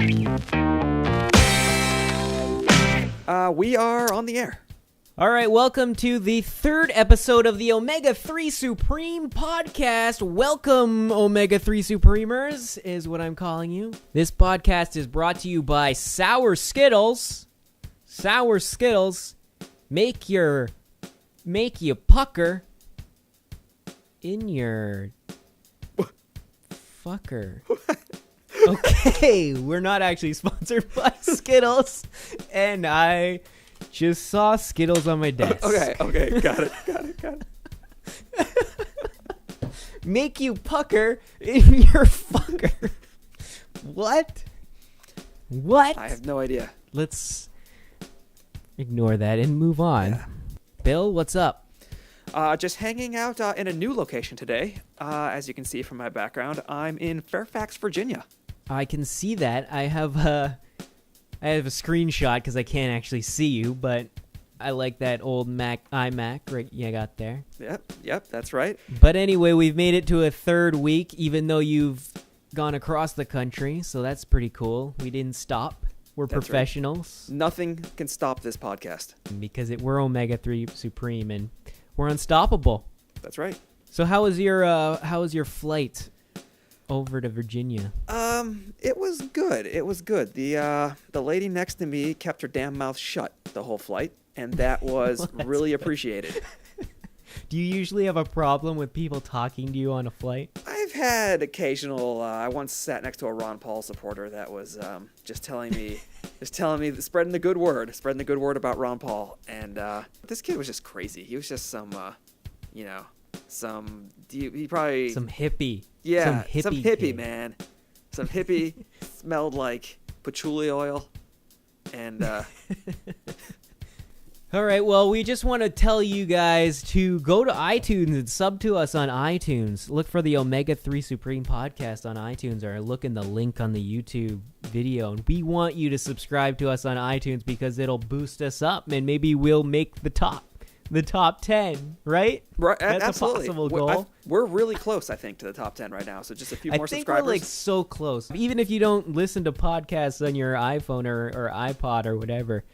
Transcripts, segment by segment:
We are on the air. All right, welcome to the third episode of the OmegaThreeSupreme podcast. Welcome, OmegaThreeSupremers, is what I'm calling you. This podcast is brought to you by Sour Skittles. Sour Skittles make you pucker in your fucker. Okay, we're not actually sponsored by Skittles, and I just saw Skittles on my desk. Okay, got it. Make you pucker in your fucker. What? I have no idea. Let's ignore that and move on. Yeah. Bill, what's up? Just hanging out in a new location today. As you can see from my background, I'm in Fairfax, Virginia. I can see that. I have a screenshot because I can't actually see you, but I like that old iMac right you got there. Yep, that's right. But anyway, we've made it to a third week, even though you've gone across the country, so that's pretty cool. We didn't stop. We're That's professionals. Right. Nothing can stop this podcast. Because we're OmegaThreeSupreme, and we're unstoppable. That's right. So how was your flight over to Virginia? It was good. The lady next to me kept her damn mouth shut the whole flight, and that was really appreciated. Do you usually have a problem with people talking to you on a flight? I've had occasional. I once sat next to a Ron Paul supporter that was just telling me, spreading the good word about Ron Paul, and this kid was just crazy. He was just some hippie. Yeah, some hippie kid. Man. Some hippie smelled like patchouli oil, and All right, well, we just want to tell you guys to go to iTunes and sub to us on iTunes. Look for the OmegaThreeSupreme podcast on iTunes, or look in the link on the YouTube video. And we want you to subscribe to us on iTunes because it'll boost us up, and maybe we'll make the top 10, right? Right, that's absolutely. a possible goal. We're really close, I think, to the top 10 right now. So just a few more subscribers. We're like so close. Even if you don't listen to podcasts on your iPhone or iPod or whatever,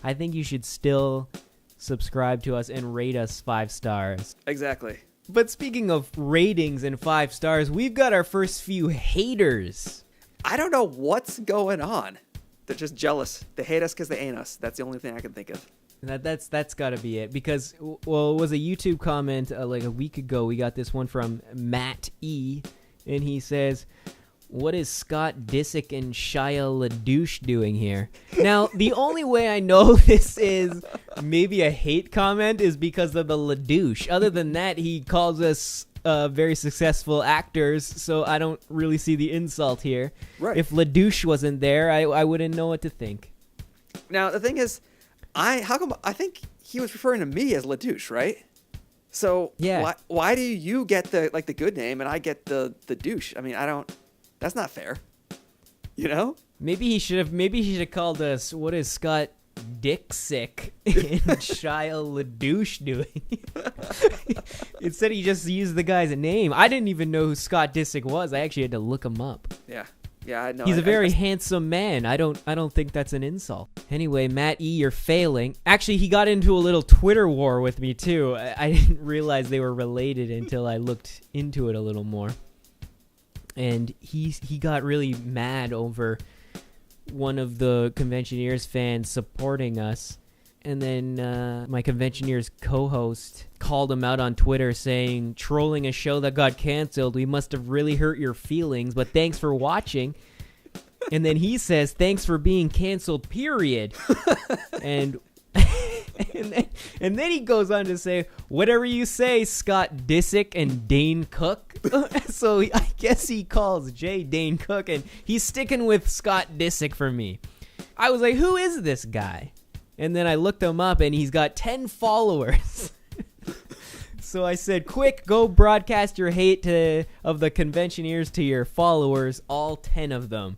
I think you should still subscribe to us and rate us 5 stars. Exactly. But speaking of ratings and 5 stars, we've got our first few haters. I don't know what's going on. They're just jealous. They hate us because they ain't us. That's the only thing I can think of. That's got to be it. Because, well, it was a YouTube comment like a week ago. We got this one from Matt E. And he says, "What is Scott Disick and Shia LaDouche doing here?" Now, the only way I know this is maybe a hate comment is because of the LaDouche. Other than that, he calls us very successful actors, so I don't really see the insult here. Right. If LaDouche wasn't there, I wouldn't know what to think. Now, the thing is, I think he was referring to me as LaDouche, right? So yeah. Why do you get the good name and I get the douche? I mean, that's not fair. You know? Maybe he should have called us, "What is Scott Disick and Shia LaDouche doing?" Instead, he just used the guy's name. I didn't even know who Scott Disick was. I actually had to look him up. Yeah, I know. He's a very handsome man. I don't think that's an insult. Anyway, Matt E., you're failing. Actually, he got into a little Twitter war with me too. I didn't realize they were related until I looked into it a little more. And he got really mad over one of the Conventioneers fans supporting us. And then my Conventioneers co-host called him out on Twitter saying, "Trolling a show that got canceled, we must have really hurt your feelings, but thanks for watching." And then he says, "Thanks for being canceled, period." and then he goes on to say, "Whatever you say, Scott Disick and Dane Cook." So I guess he calls Jay Dane Cook, and he's sticking with Scott Disick for me. I was like, who is this guy? And then I looked him up, and he's got 10 followers. So I said, quick, go broadcast your hate of the Conventioneers to your followers, all 10 of them.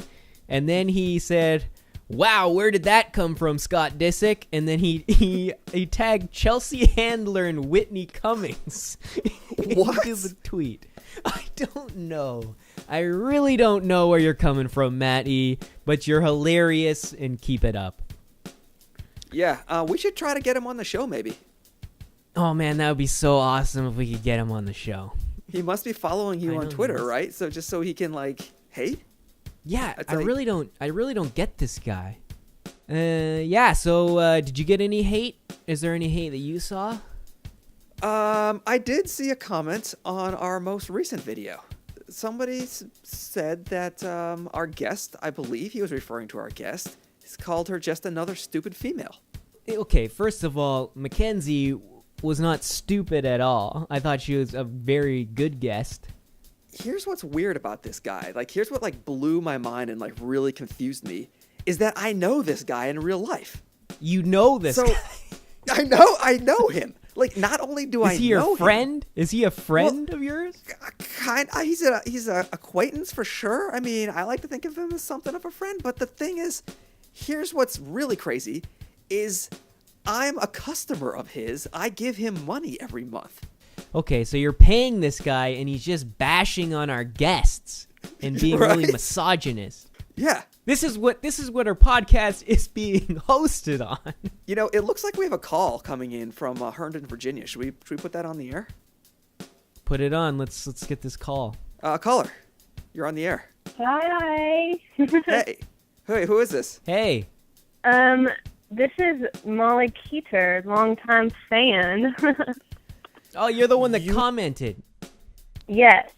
And then he said, "Wow, where did that come from, Scott Disick?" And then he tagged Chelsea Handler and Whitney Cummings What? into the tweet. I don't know. I really don't know where you're coming from, Matt E., but you're hilarious and keep it up. Yeah, we should try to get him on the show, maybe. Oh, man, that would be so awesome if we could get him on the show. He must be following you on Twitter, right? So just so he can, like, hate? Yeah, I really don't get this guy. So did you get any hate? Is there any hate that you saw? I did see a comment on our most recent video. Somebody said that our guest, I believe he was referring to our guest, called her just another stupid female. Okay, first of all, Mackenzie was not stupid at all. I thought she was a very good guest. Here's what's weird about this guy. Like, here's what, like, blew my mind and, like, really confused me, is that I know this guy in real life. You know this guy? I know him. Like, not only do I know him... Is he your friend? Is he a friend of yours? He's a acquaintance for sure. I mean, I like to think of him as something of a friend, but the thing is, here's what's really crazy, is I'm a customer of his. I give him money every month. Okay, so you're paying this guy, and he's just bashing on our guests and being really misogynist. Yeah. This is what our podcast is being hosted on. You know, it looks like we have a call coming in from Herndon, Virginia. Should we put that on the air? Put it on. Let's get this call. Caller, you're on the air. Hi. Hey, who is this? Hey. This is Molly Keeter, longtime fan. Oh, you're the one that commented. Yes.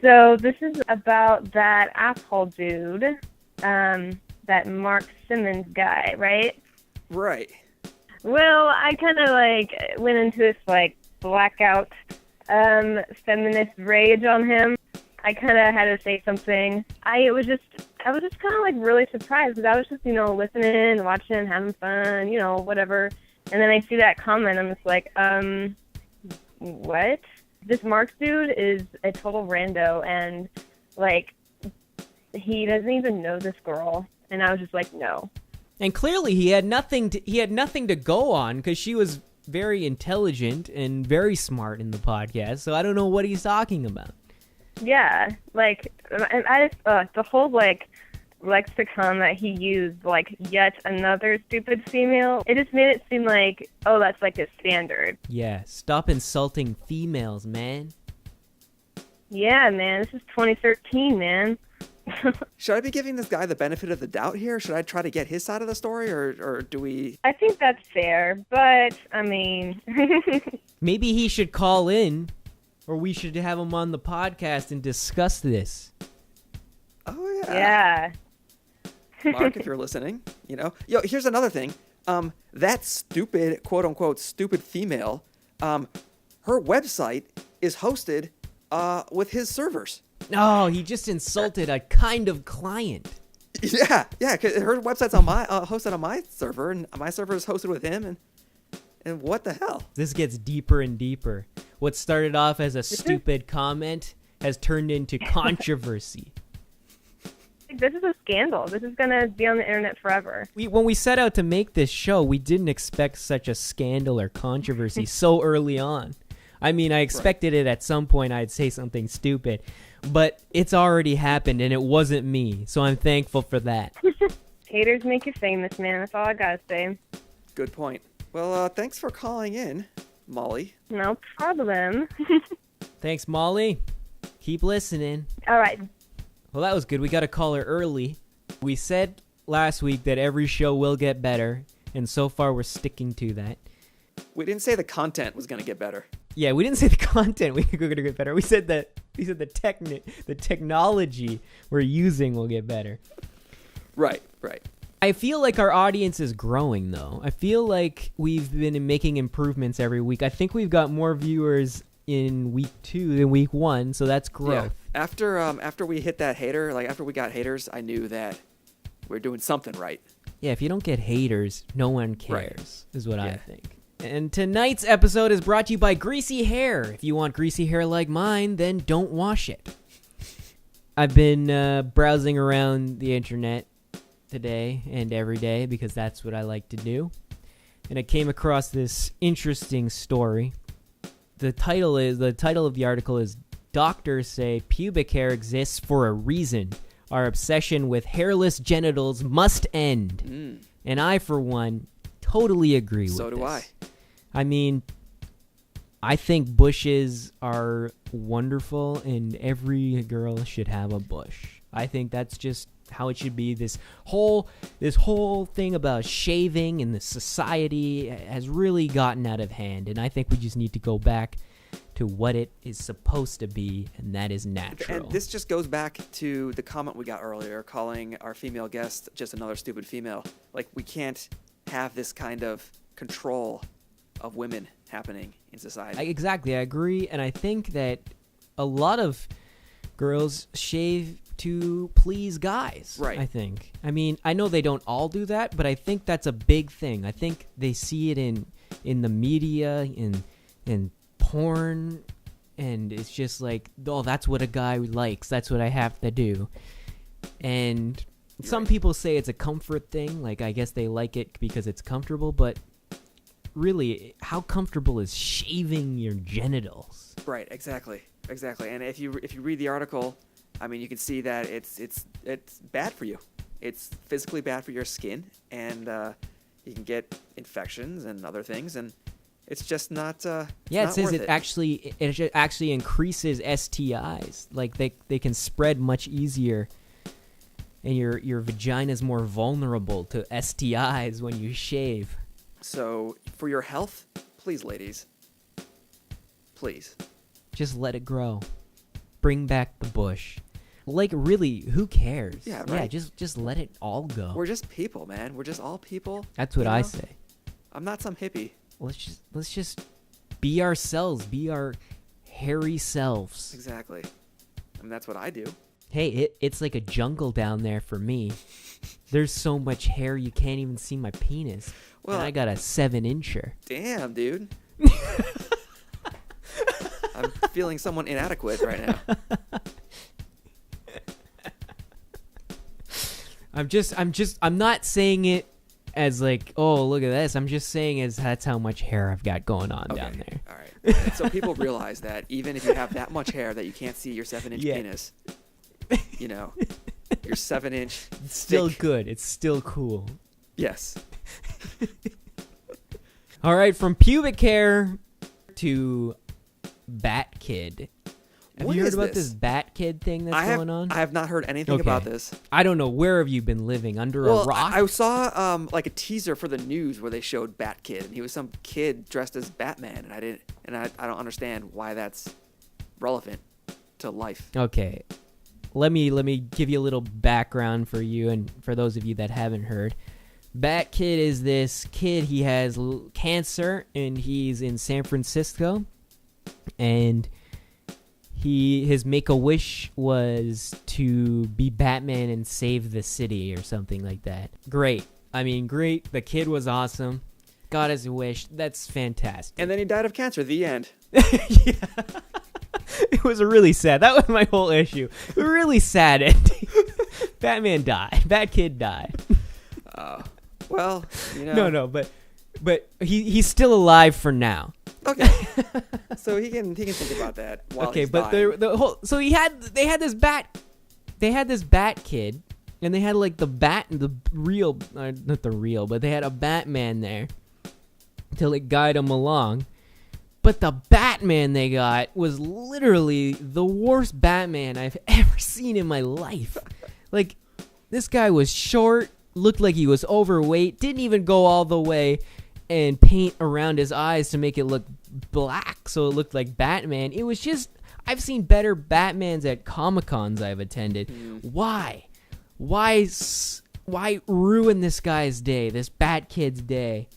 So this is about that asshole dude, that Mark Simmons guy, right? Right. Well, I kind of went into this blackout feminist rage on him. I kind of had to say something. I was just kind of really surprised because I was just, listening, watching, having fun, whatever. And then I see that comment. I'm just like, what? This Mark dude is a total rando, and he doesn't even know this girl. And I was just like, no. And clearly he had nothing to go on because she was very intelligent and very smart in the podcast. So I don't know what he's talking about. Yeah, the whole lexicon that he used, yet another stupid female, it just made it seem like, oh, that's a standard. Yeah, stop insulting females, man. Yeah, man, this is 2013, man. Should I be giving this guy the benefit of the doubt here? Should I try to get his side of the story, or do we... I think that's fair, but, I mean... Maybe he should call in, or we should have him on the podcast and discuss this. Oh, yeah. Yeah. Mark, if you're listening, Yo, here's another thing. That stupid, quote-unquote, stupid female, her website is hosted with his servers. Oh, he just insulted a kind of client. Yeah, because her website's hosted on my server, and my server is hosted with him, and what the hell? This gets deeper and deeper. What started off as a stupid comment has turned into controversy. This is a scandal. This is going to be on the internet forever. When we set out to make this show, we didn't expect such a scandal or controversy so early on. I mean, I expected it at some point I'd say something stupid, but it's already happened and it wasn't me, so I'm thankful for that. Haters make you famous, man. That's all I got to say. Good point. Well, thanks for calling in, Molly. No problem. Thanks, Molly. Keep listening. All right. Well, that was good. We got a caller early. We said last week that every show will get better, and so far we're sticking to that. We didn't say the content was going to get better. Yeah, we didn't say the content was going to get better. We said that the technology we're using will get better. Right. I feel like our audience is growing, though. I feel like we've been making improvements every week. I think we've got more viewers in week 2 than week 1, so that's growth. Yeah. After we hit that hater, after we got haters, I knew that we're doing something right. Yeah, if you don't get haters, no one cares, is what I think. And tonight's episode is brought to you by Greasy Hair. If you want greasy hair like mine, then don't wash it. I've been browsing around the internet today and every day because that's what I like to do. And I came across this interesting story. The title of the article is doctors say pubic hair exists for a reason. Our obsession with hairless genitals must end. And I, for one, totally agree with this. So do I. I mean, I think bushes are wonderful, and every girl should have a bush. I think that's just how it should be. This whole thing about shaving in the society has really gotten out of hand, and I think we just need to go back to what it is supposed to be, and that is natural. And this just goes back to the comment we got earlier, calling our female guest just another stupid female. Like, we can't have this kind of control of women happening in society. Exactly, I agree, and I think that a lot of girls shave to please guys. Right. I think. I mean, I know they don't all do that, but I think that's a big thing. I think they see it in the media, in porn, and it's just like, oh, that's what a guy likes. That's what I have to do. And some people say it's a comfort thing. Like, I guess they like it because it's comfortable, but really, how comfortable is shaving your genitals? Right, exactly. And if you read the article, I mean, you can see that it's bad for you. It's physically bad for your skin, and you can get infections and other things, and it's just not. It says it actually increases STIs. Like, they can spread much easier, and your vagina is more vulnerable to STIs when you shave. So, for your health, please, ladies, please. Just let it grow. Bring back the bush. Like, really, who cares? Yeah, right. Yeah, just let it all go. We're just people, man. We're just all people. That's what I say. I'm not some hippie. Let's just be ourselves. Be our hairy selves. Exactly. I mean, that's what I do. Hey, it's like a jungle down there for me. There's so much hair you can't even see my penis. Well, and I got a 7-incher. Damn, dude. I'm feeling somewhat inadequate right now. I'm not saying it as like, oh, look at this. I'm just saying as that's how much hair I've got going on down there. All right. So people realize that even if you have that much hair that you can't see your 7-inch penis, you know, your 7-inch. It's still good. It's still cool. Yes. All right, from pubic hair to Bat Kid. Have you heard about this Bat Kid thing that's going on? I have not heard anything about this. I don't know. Where have you been living? Under a rock? I saw like a teaser for the news where they showed Bat Kid, and he was some kid dressed as Batman, and I don't understand why that's relevant to life. Okay. Let me give you a little background for you and for those of you that haven't heard. Bat Kid is this kid. He has cancer, and he's in San Francisco, and his make-a-wish was to be Batman and save the city or something like that. Great. I mean, great. The kid was awesome. Got his wish. That's fantastic. And then he died of cancer. The end. Yeah. It was really sad. That was my whole issue. Really sad ending. Batman died. Bat Kid died. Well, you know. No, but he's still alive for now. Okay. So he can think about that while he's but dying. the whole they had this Bat Kid, and they had like the real, not the real, but they had a Batman there to like guide him along. But the Batman they got was literally the worst Batman I've ever seen in my life. Like, this guy was short, looked like he was overweight, didn't even go all the way and paint around his eyes to make it look black so it looked like Batman. It was just, I've seen better Batmans at Comic-Cons I've attended. Why ruin this guy's day, this Bat Kid's day,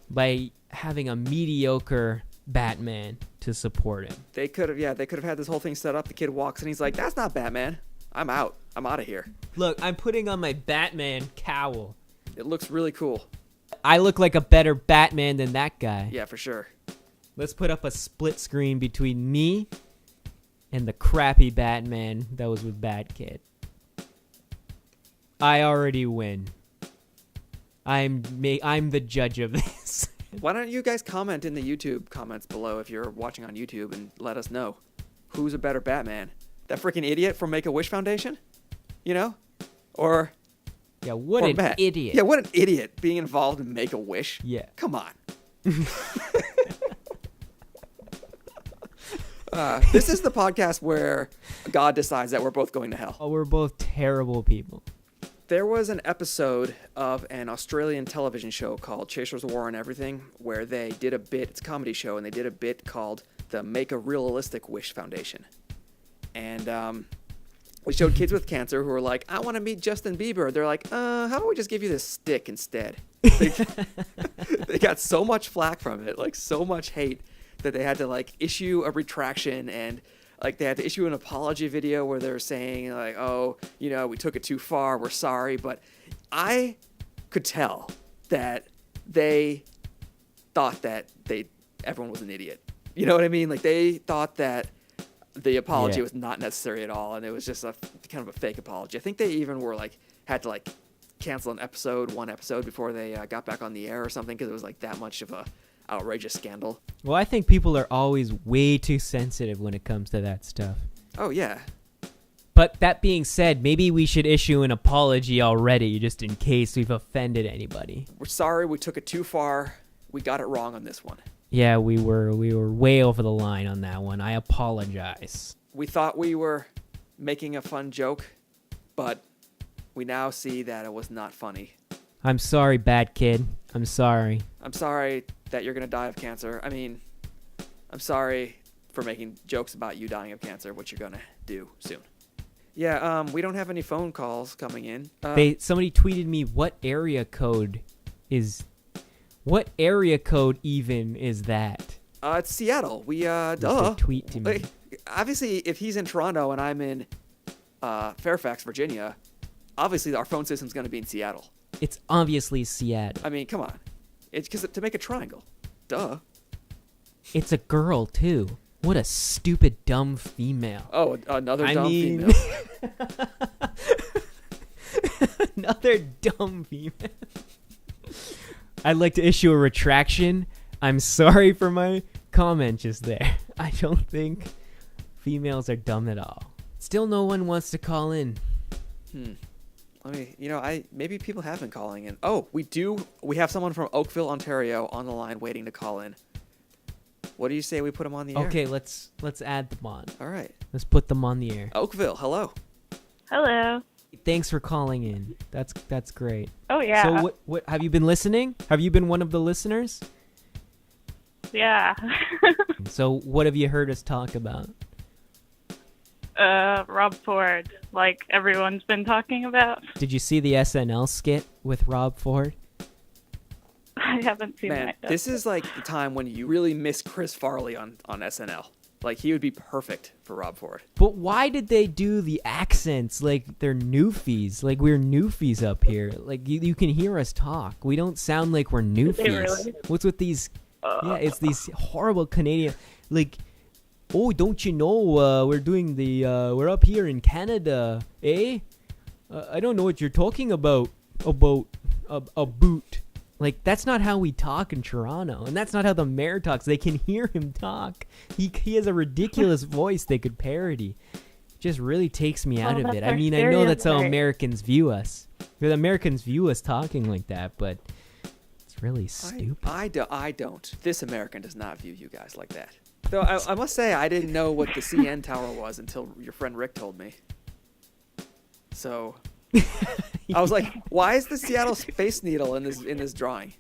by having a mediocre Batman to support him? They could have had this whole thing set up. The kid walks and he's like, "That's not Batman. I'm out. I'm out of here." Look, I'm putting on my Batman cowl. It looks really cool. I look like a better Batman than that guy. Yeah, for sure. Let's put up a split screen between me and the crappy Batman that was with Bat Kid. I already win. I'm the judge of this. Why don't you guys comment in the YouTube comments below if you're watching on YouTube and let us know who's a better Batman? That freaking idiot from Make-A-Wish Foundation? You know? Or Yeah, what or an Matt? idiot. Yeah, what an idiot being involved in Make-A-Wish. Yeah. Come on. This is the podcast where God decides that we're both going to hell. Oh, we're both terrible people. There was an episode of an Australian television show called Chasers War and Everything where they did a bit, it's a comedy show, and they did a bit called the Make a Realistic Wish Foundation. And we showed kids with cancer who were like, I want to meet Justin Bieber. They're like, how about we just give you this stick instead? They got so much flack from it, like so much hate, that they had to like issue a retraction, and like they had to issue an apology video where they're saying like, oh, you know, we took it too far, we're sorry. But I could tell that they thought that everyone was an idiot. You know what I mean? Like they thought that the apology was not necessary at all, and it was just a kind of a fake apology. I think they even were like had to like cancel one episode before they got back on the air or something, because it was like that much of a outrageous scandal. Well, I think people are always way too sensitive when it comes to that stuff. Oh yeah. But that being said, maybe we should issue an apology already, just in case we've offended anybody. We're sorry, we took it too far. We got it wrong on this one. Yeah, we were way over the line on that one. I apologize. We thought we were making a fun joke, but we now see that it was not funny. I'm sorry, bad kid. I'm sorry. I'm sorry that you're going to die of cancer. I mean, I'm sorry for making jokes about you dying of cancer, which you're going to do soon. Yeah, we don't have any phone calls coming in. Somebody tweeted me, what area code even is that? It's Seattle. We, Mr. Tweet to me. Like, obviously, if he's in Toronto and I'm in Fairfax, Virginia, obviously our phone system's going to be in Seattle. It's obviously Seattle. I mean, come on. It's because to make a triangle. Duh. It's a girl, too. What a stupid, dumb female. Oh, another dumb female. Another dumb female. I'd like to issue a retraction. I'm sorry for my comment just there. I don't think females are dumb at all. Still no one wants to call in. I mean, maybe people have been calling in. Oh, we have someone from Oakville, Ontario on the line waiting to call in. What do you say we put them on the air? Okay, let's add them on. All right. Let's put them on the air. Oakville, hello. Hello. Thanks for calling in. That's great. Oh, yeah. So what have you been listening? Have you been one of the listeners? Yeah. So what have you heard us talk about? Rob Ford, like everyone's been talking about. Did you see the SNL skit with Rob Ford? I haven't seen Man, that yet. this is like the time when you really miss Chris Farley on SNL. Like, he would be perfect for Rob Ford. But why did they do the accents like they're newfies? Like we're newfies up here. Like you can hear us talk. We don't sound like we're newfies. Really? What's with these? Yeah, it's these horrible Canadian. Like, oh, don't you know? We're up here in Canada, eh? I don't know what you're talking about. About a boot. Like, that's not how we talk in Toronto, and that's not how the mayor talks. They can hear him talk. He has a ridiculous voice they could parody. Just really takes me out of it. I mean, I know that's how Americans view us. The Americans view us talking like that, but it's really stupid. I don't. This American does not view you guys like that. Though I must say, I didn't know what the CN Tower was until your friend Rick told me. So I was like, why is the Seattle Space Needle in this drawing?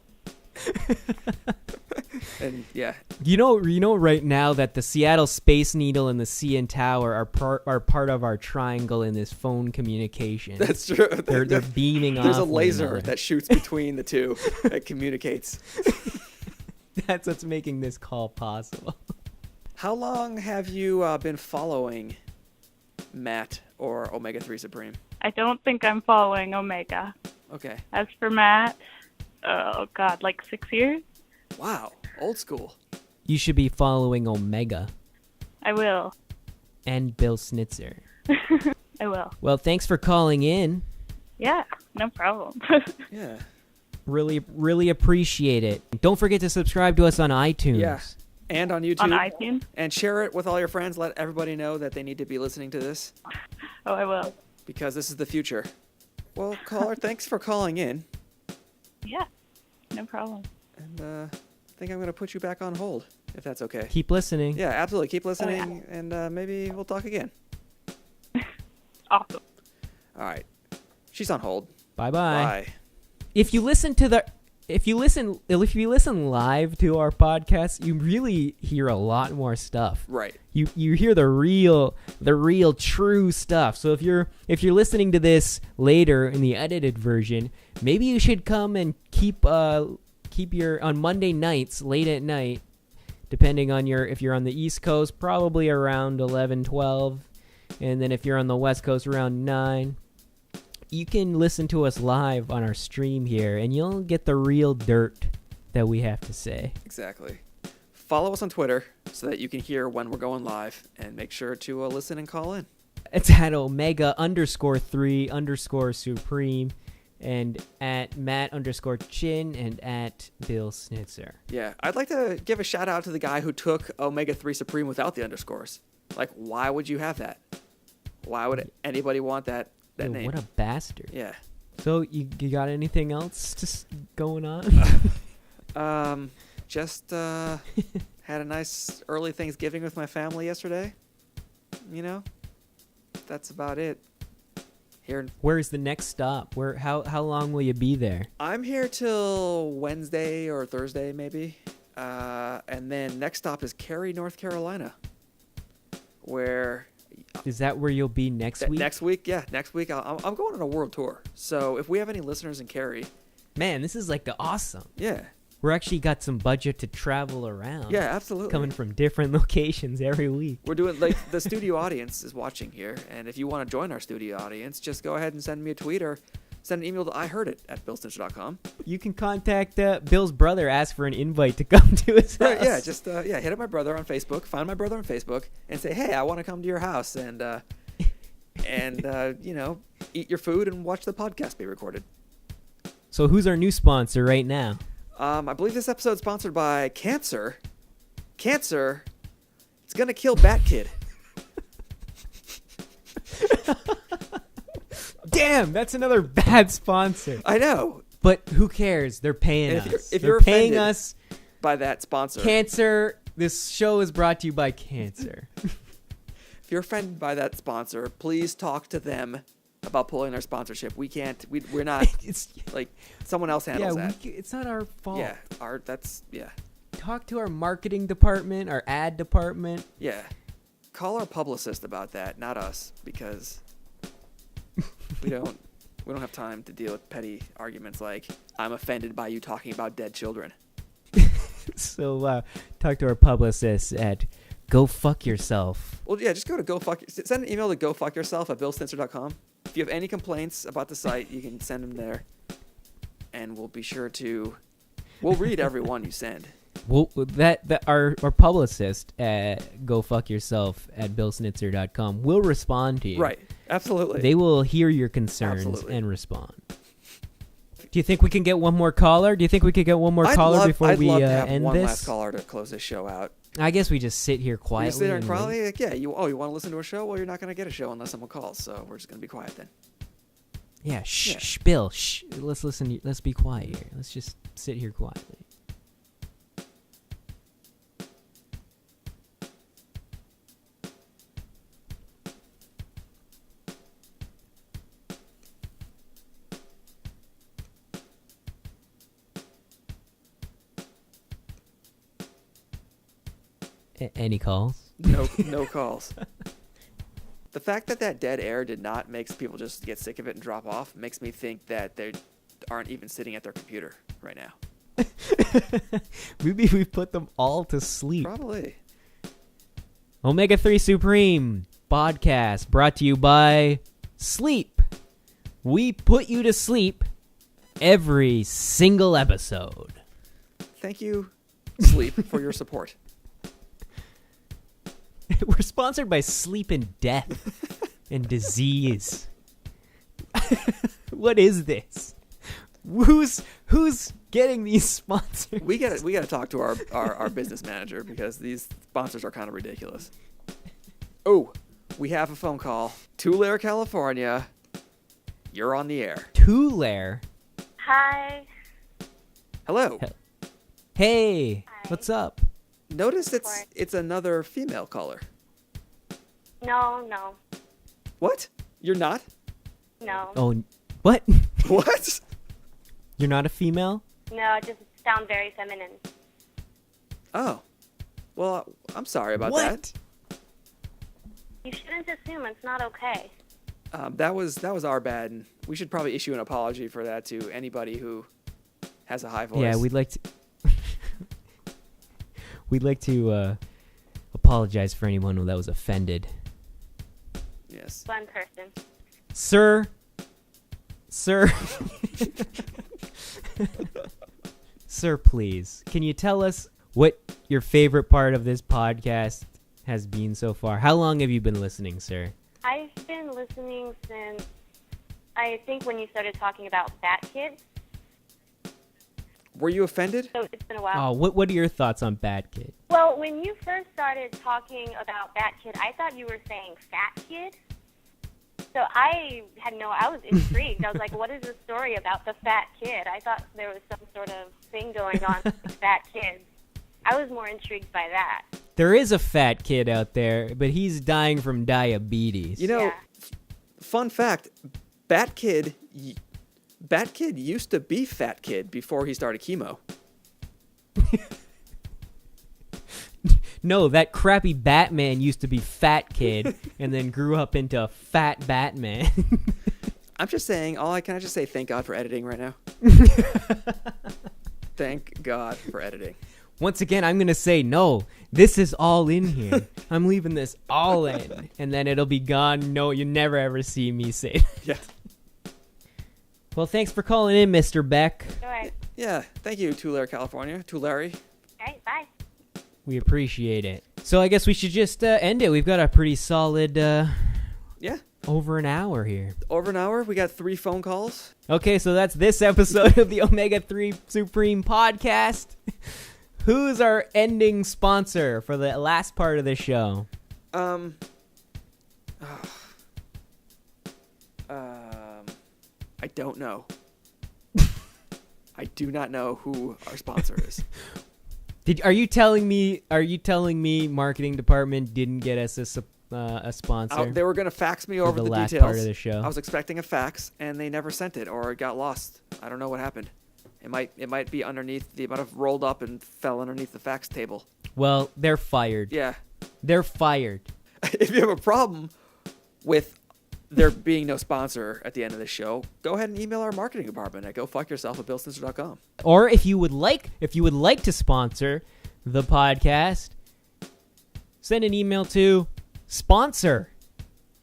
And yeah, you know right now that the Seattle Space Needle and the CN Tower are part of our triangle in this phone communication. That's true. They're beaming off. There's a laser that shoots between the two that communicates. That's what's making this call possible. How long have you been following Matt or OmegaThreeSupreme? I don't think I'm following Omega. Okay. As for Matt, oh God, like 6 years? Wow, old school. You should be following Omega. I will. And Bill Snitzer. I will. Well, thanks for calling in. Yeah, no problem. Yeah. Really, really appreciate it. Don't forget to subscribe to us on iTunes. Yeah. And on YouTube. On iTunes? And share it with all your friends. Let everybody know that they need to be listening to this. Oh, I will. Because this is the future. Well, caller, thanks for calling in. Yeah, no problem. And I think I'm going to put you back on hold, if that's okay. Keep listening. Yeah, absolutely. Keep listening, and maybe we'll talk again. Awesome. All right. She's on hold. Bye-bye. Bye. If you listen live to our podcast, you really hear a lot more stuff. Right. You hear the real true stuff. So if you're listening to this later in the edited version, maybe you should come and keep your on Monday nights late at night, depending on if you're on the East Coast, probably around 11, 12, and then if you're on the West Coast around 9. You can listen to us live on our stream here, and you'll get the real dirt that we have to say. Exactly. Follow us on Twitter so that you can hear when we're going live, and make sure to listen and call in. It's at Omega_3_Supreme, and at Matt_Chin, and at Bill Snitzer. Yeah, I'd like to give a shout out to the guy who took Omega-3Supreme without the underscores. Like, why would you have that? Why would anybody want that name? What a bastard. Yeah. So you got anything else just going on? Just had a nice early Thanksgiving with my family yesterday. You know, that's about it. Here. Where's the next stop? How long will you be there? I'm here till Wednesday or Thursday maybe, and then next stop is Cary, North Carolina, where. Is that where you'll be next week? Next week, yeah. Next week, I'm going on a world tour. So if we have any listeners in Cary. Man, this is like awesome. Yeah. We're actually got some budget to travel around. Yeah, absolutely. Coming from different locations every week. We're doing, like, the studio audience is watching here. And if you want to join our studio audience, just go ahead and send me a tweet or send an email to iheardit@billsnitcher.com. You can contact Bill's brother, ask for an invite to come to his house. Right, yeah, just hit up my brother on Facebook, find my brother on Facebook, and say, hey, I want to come to your house and you know, eat your food and watch the podcast be recorded. So who's our new sponsor right now? I believe this episode is sponsored by Cancer. Cancer, it's gonna kill Bat Kid. Damn, that's another bad sponsor. I know. But who cares? They're paying us. If They're you're paying offended us by that sponsor. Cancer. This show is brought to you by Cancer. If you're offended by that sponsor, please talk to them about pulling their sponsorship. We can't. We're not. It's like someone else handles that. It's not our fault. Yeah. Talk to our marketing department, our ad department. Yeah. Call our publicist about that, not us, because we don't have time to deal with petty arguments like I'm offended by you talking about dead children. So talk to our publicist at Go Fuck Yourself. Well, yeah, just go to send an email to gofuckyourself@billsnitzer.com. If you have any complaints about the site, you can send them there, and we'll be sure to. We'll read every one you send. Well, our publicist at gofuckyourself@billsnitzer.com will respond to you. Right. Absolutely. They will hear your concerns and respond. Do you think we can get one more caller? Do you think we could get one more caller before we I'd love to have end one this? last caller to close this show out. I guess we just sit here quietly. You sit there and wait. quietly, like, yeah. You want to listen to a show? Well, you're not going to get a show unless someone calls. So we're just going to be quiet then. Yeah. Shh, Bill. Shh. Let's listen. Let's be quiet here. Let's just sit here quietly. Any calls? No calls. The fact that dead air did not make people just get sick of it and drop off makes me think that they aren't even sitting at their computer right now. Maybe we put them all to sleep. Probably. OmegaThreeSupreme podcast brought to you by Sleep. We put you to sleep every single episode. Thank you, Sleep, for your support. We're sponsored by Sleep and Death and Disease. What is this? Who's getting these sponsors? We gotta talk to our business manager because these sponsors are kind of ridiculous. Oh, we have a phone call. Tulare, California. You're on the air. Tulare. Hi. Hello. Hey, Hi. what's up? Notice it's another female caller. No. What? You're not? No. Oh, what? What? You're not a female? No, it just sounds very feminine. Oh. Well, I'm sorry about What? that. You shouldn't assume it's not okay. That was our bad, and we should probably issue an apology for that to anybody who has a high voice. Yeah, we'd like to apologize for anyone that was offended. Yes. One person. Sir. Sir, please. Can you tell us what your favorite part of this podcast has been so far? How long have you been listening, sir? I've been listening since, I think, when you started talking about Fat Kids. Were you offended? So it's been a while. Oh, what are your thoughts on Bad Kid? Well, when you first started talking about Fat Kid, I thought you were saying Fat Kid. So I was intrigued. I was like, what is the story about the fat kid? I thought there was some sort of thing going on with fat kids. I was more intrigued by that. There is a fat kid out there, but he's dying from diabetes. You know, Yeah. fun fact, Bat Kid used to be Fat Kid before he started chemo. No, that crappy Batman used to be Fat Kid and then grew up into Fat Batman. I'm just saying, can I just say thank God for editing right now? Thank God for editing. Once again, I'm going to say, no, this is all in here. I'm leaving this all in. And then it'll be gone. No, you never ever see me say that. Yeah. Well, thanks for calling in, Mr. Beck. All right. Yeah, thank you, Tulare, California. Tulare. All right, bye. We appreciate it. So I guess we should just end it. We've got a pretty solid Yeah, over an hour here. over an hour. We got 3 phone calls. Okay, so that's this episode of the Omega-3 Supreme podcast. Who's our ending sponsor for the last part of the show? I don't know. I do not know who our sponsor is. Are you telling me marketing department didn't get us a sponsor? They were going to fax me for over the the last details. part of the show. I was expecting a fax, and they never sent it, or it got lost. I don't know what happened. It might be underneath. It might have rolled up and fell underneath the fax table. Well, they're fired. Yeah. They're fired. If you have a problem with there being no sponsor at the end of the show, go ahead and email our marketing department at gofuckyourself@billsnitzer.com. Or if you would like to sponsor the podcast, send an email to sponsor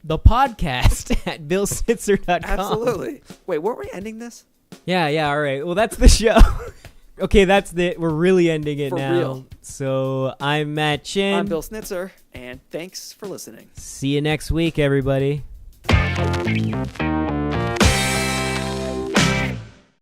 the podcast at billsnitzer.com. Absolutely. Wait, weren't we ending this? Yeah, all right. Well, that's the show. Okay, that's it. We're really ending it For now. real. So I'm Matt Chin. I'm Bill Snitzer, and thanks for listening. See you next week, everybody.